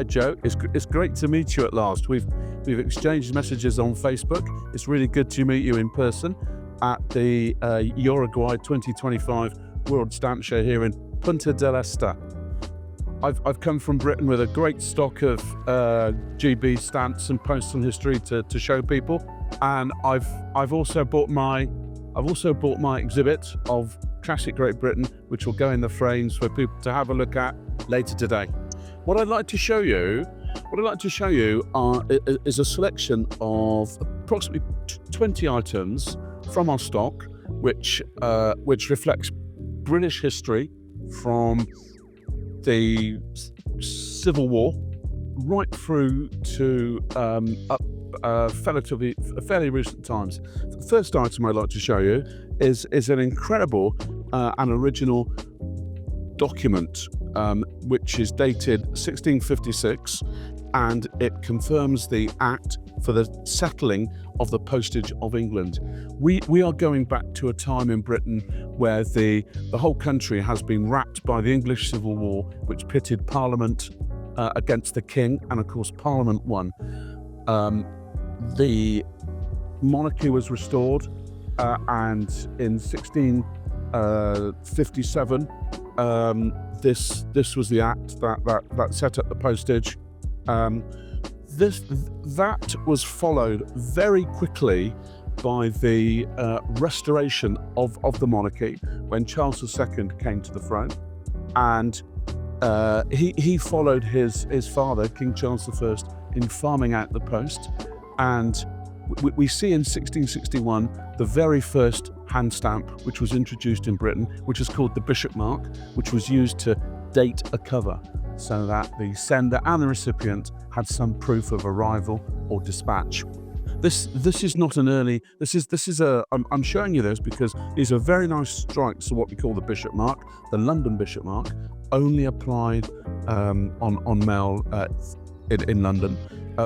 Hi Joe, it's great to meet you at last. We've exchanged messages on Facebook. It's really good to meet you in person at the Uruguay 2025 World Stamp Show here in Punta del Este. I've come from Britain with a great stock of GB stamps and postal history to show people, and I've also bought my exhibit of classic Great Britain, which will go in the frames for people to have a look at later today. What I'd like to show you is a selection of approximately 20 items from our stock, which reflects British history from the Civil War right through to fairly recent times. The first item I'd like to show you is an incredible and original document which is dated 1656, and it confirms the act for the settling of the postage of England. We are going back to a time in Britain where the whole country has been wrapped by the English Civil War, which pitted Parliament against the King, and of course Parliament won. The monarchy was restored, and in 1657 this was the act that set up the postage. That was followed very quickly by the restoration of the monarchy when Charles II came to the throne, and he followed his father, King Charles I, in farming out the post. And we see in 1661 the very first hand stamp which was introduced in Britain, which is called the bishop mark, which was used to date a cover so that the sender and the recipient had some proof of arrival or dispatch. This is not an early. I'm showing you this because these are very nice strikes of what we call the bishop mark, the London bishop mark, only applied on mail in London.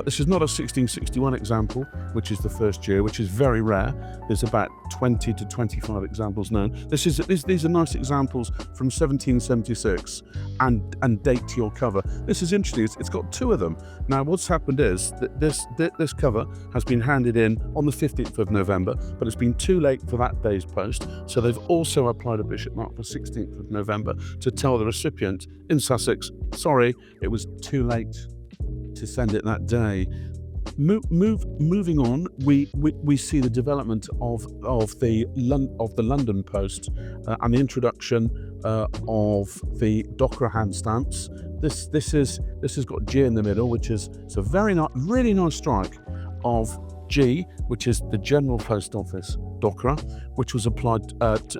This is not a 1661 example, which is the first year, which is very rare. There's about 20 to 25 examples known. These are nice examples from 1776 and date to your cover. This is interesting. It's got two of them. Now, what's happened is that this cover has been handed in on the 15th of November, but it's been too late for that day's post. So they've also applied a bishop mark for 16th of November to tell the recipient in Sussex, sorry, it was too late to send it that day. Moving on, we see the development of the London Post and the introduction of the Dockra hand stamps. This has got G in the middle, which is a really nice strike of G, which is the General Post Office Dockra, which was applied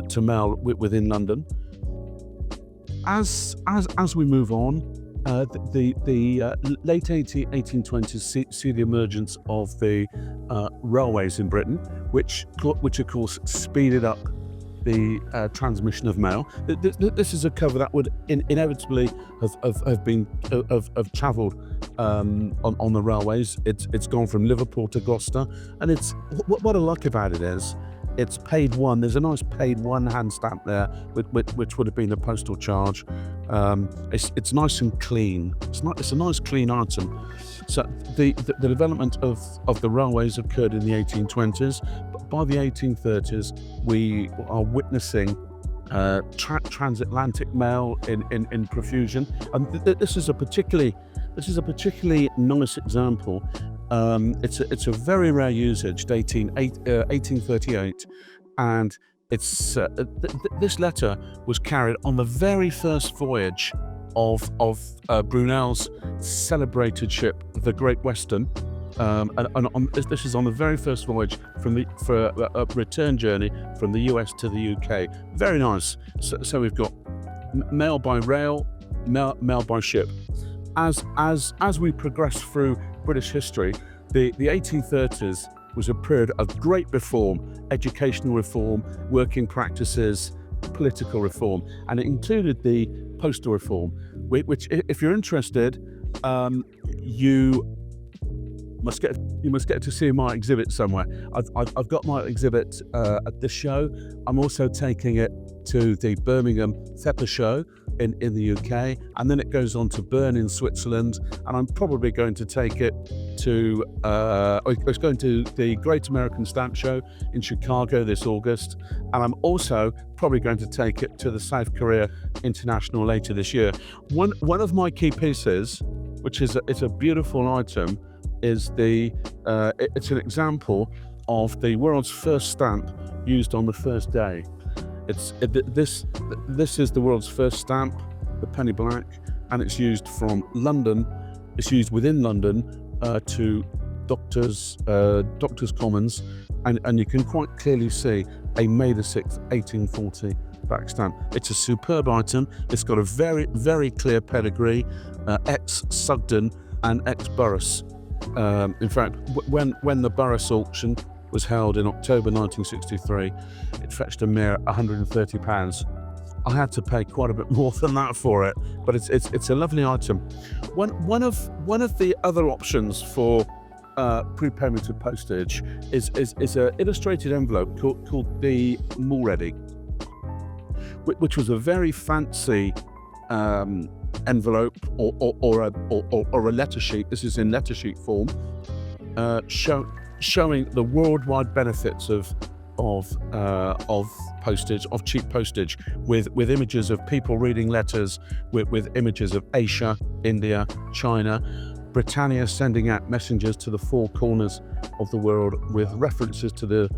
to mail within London. As we move on, the late 1820s see the emergence of the railways in Britain, which of course speeded up the transmission of mail. This is a cover that would inevitably have travelled on the railways. It's gone from Liverpool to Gloucester, and it's what I like about it is it's paid one. There's a nice paid one hand stamp there, which would have been the postal charge. It's nice and clean. It's a nice clean item. So the development of the railways occurred in the 1820s. But by the 1830s, we are witnessing transatlantic mail in profusion, and this is a particularly nice example. It's a very rare usage, dating 1838, and it's this letter was carried on the very first voyage of Brunel's celebrated ship, the Great Western, and this is on the very first voyage for a return journey from the US to the UK. Very nice. So we've got mail by rail, mail by ship. As we progress through British history, the 1830s was a period of great reform, educational reform, working practices, political reform, and it included the postal reform, which, if you're interested, you must get to see my exhibit somewhere. I've got my exhibit at this show. I'm also taking it to the Birmingham Pepper Show in the UK, and then it goes on to Bern in Switzerland, and I'm probably going to take it to it's going to the Great American Stamp Show in Chicago this August, and I'm also probably going to take it to the South Korea International later this year. One of my key pieces, which is it's a beautiful item, is it's an example of the world's first stamp used on the first day. This is the world's first stamp, the penny black, and it's used from London. It's used within London to Doctors' Commons, and you can quite clearly see a May the 6th, 1840 back stamp. It's a superb item. It's got a very, very clear pedigree, ex-Sugden and ex-Burris. In fact, when the Burris auction was held in October 1963, it fetched a mere £130. I had to pay quite a bit more than that for it, but it's a lovely item. One of the other options for prepayment of postage is an illustrated envelope called the Mulready, which was a very fancy envelope or a letter sheet. This is in letter sheet form, showing the worldwide benefits of postage, of cheap postage, with images of people reading letters, with images of Asia, India, China, Britannia sending out messengers to the four corners of the world with references to the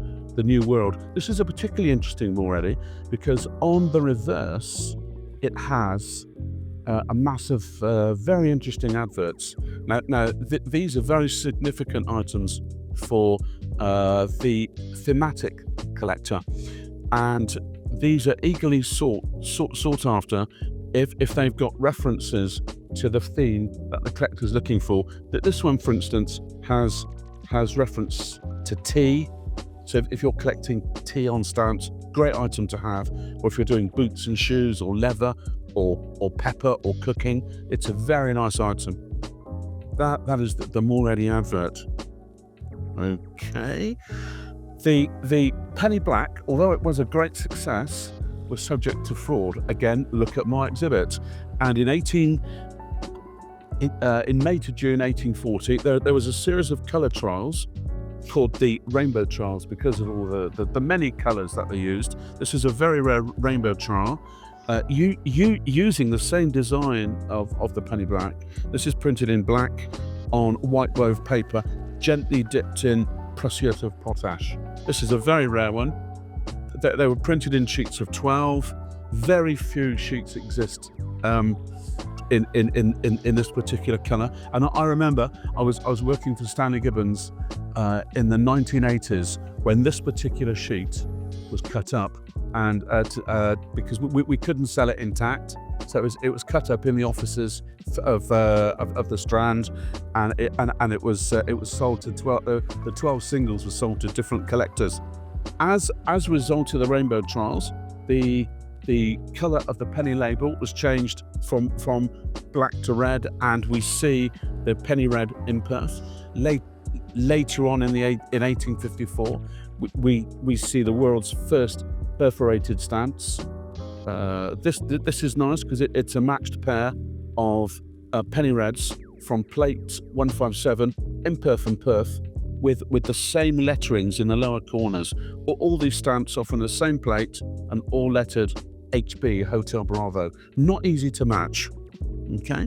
New World. This is a particularly interesting Mulready because on the reverse it has a mass of very interesting adverts. Now these are very significant items for the thematic collector, and these are eagerly sought after if they've got references to the theme that the collector's looking for. That this one, for instance, has reference to tea. So if you're collecting tea on stamps, great item to have. Or if you're doing boots and shoes or leather or pepper or cooking, it's a very nice item. That is the Mulready advert. Okay. The penny black, although it was a great success, was subject to fraud. Again, look at my exhibit. And in May to June 1840, there was a series of colour trials called the rainbow trials because of all the many colours that they used. This is a very rare rainbow trial. Using the same design of the penny black. This is printed in black on white wove paper, gently dipped in prussiate of potash. This is a very rare one. They were printed in sheets of 12. Very few sheets exist in this particular colour. And I remember I was working for Stanley Gibbons in the 1980s when this particular sheet was cut up, and because we couldn't sell it intact, so it was cut up in the offices of the Strand, and it was sold to 12. The 12 singles were sold to different collectors. As a result of the rainbow trials, the colour of the penny label was changed from black to red, and we see the penny red in Perth. Later on in 1854, we see the world's first perforated stamps. This is nice because it's a matched pair of penny reds from plate 157 in Perth and Perth with the same letterings in the lower corners. All these stamps are from the same plate and all lettered HB, Hotel Bravo. Not easy to match. Okay.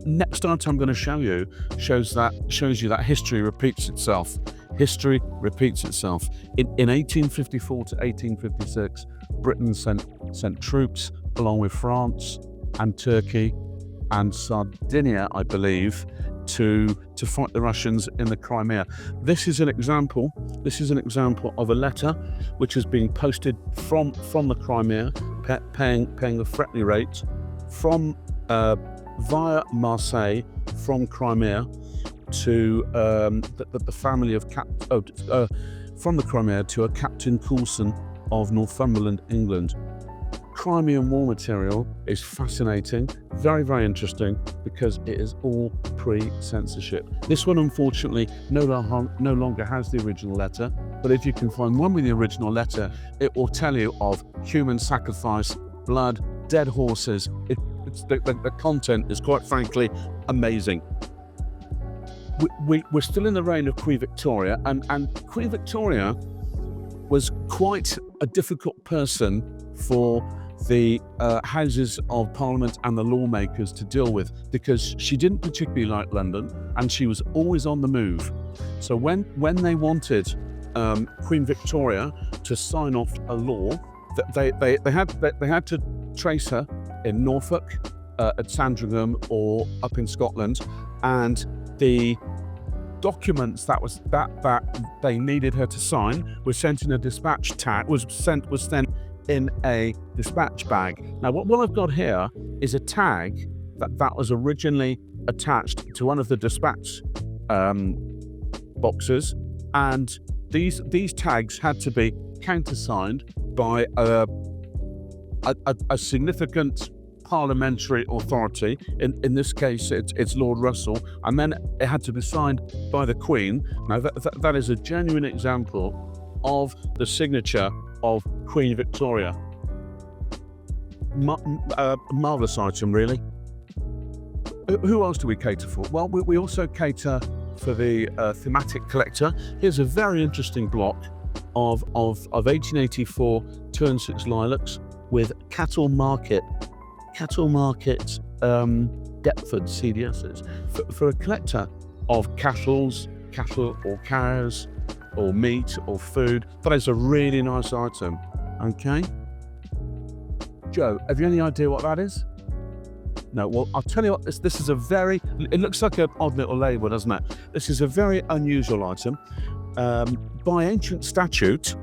Next item I'm going to show you shows you that history repeats itself. History repeats itself. In 1854 to 1856, Britain sent troops along with France and Turkey and Sardinia, I believe, to fight the Russians in the Crimea. This is an example of a letter which is being posted from the Crimea, paying the Philately rate from via Marseille from Crimea to the family of from the Crimea to a Captain Coulson of Northumberland, England. Crimean War material is fascinating, very, very interesting, because it is all pre-censorship. This one, unfortunately, no longer has the original letter, but if you can find one with the original letter, it will tell you of human sacrifice, blood, dead horses. The content is, quite frankly, amazing. We're still in the reign of Queen Victoria, and Queen Victoria was quite a difficult person for the Houses of Parliament and the lawmakers to deal with, because she didn't particularly like London and she was always on the move. So when they wanted Queen Victoria to sign off a law, they had to trace her in Norfolk, at Sandringham, or up in Scotland, and the documents that they needed her to sign were sent in a dispatch tag. Was sent in a dispatch bag. Now, what I've got here is a tag that was originally attached to one of the dispatch boxes, and these tags had to be countersigned by a significant parliamentary authority. In this case, it's Lord Russell, and then it had to be signed by the Queen. Now, that is a genuine example of the signature of Queen Victoria. Marvellous item, really. Who else do we cater for? Well, we also cater for the thematic collector. Here's a very interesting block of 1884 2-6 lilacs with cattle market Deptford CDSs. For a collector of cattle or cows or meat or food, that is a really nice item. Okay, Joe, have you any idea what that is? No. Well, I'll tell you what, this is a very, it looks like an odd little label, doesn't it? This is a very unusual item. By ancient statute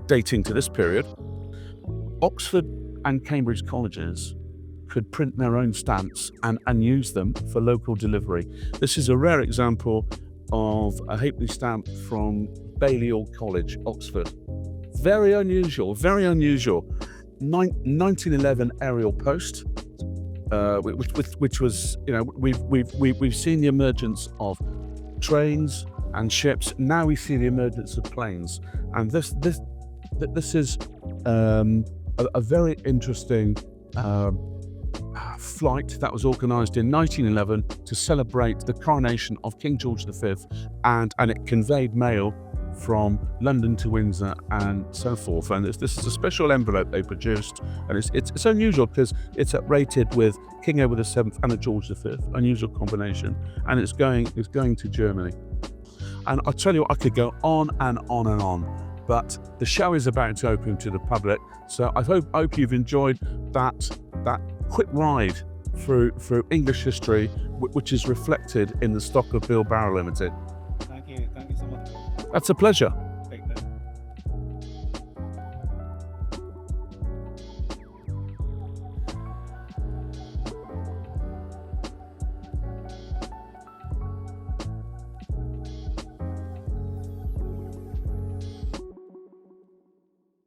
dating to this period, Oxford and Cambridge colleges could print their own stamps and use them for local delivery. This is a rare example of a halfpenny stamp from Balliol College, Oxford. Very unusual, very unusual. 1911 aerial post, which was, you know, we've seen the emergence of trains and ships. Now we see the emergence of planes, and this is a very interesting flight that was organised in 1911 to celebrate the coronation of King George V, and it conveyed mail from London to Windsor and so forth. And this is a special envelope they produced, and it's unusual because it's rated with King Edward VII and a George V, unusual combination, and it's going to Germany. And I'll tell you what, I could go on and on and on, but the show is about to open to the public, so I hope you've enjoyed that quick ride through English history, which is reflected in the stock of Bill Barrell Limited. Thank you so much. That's a pleasure.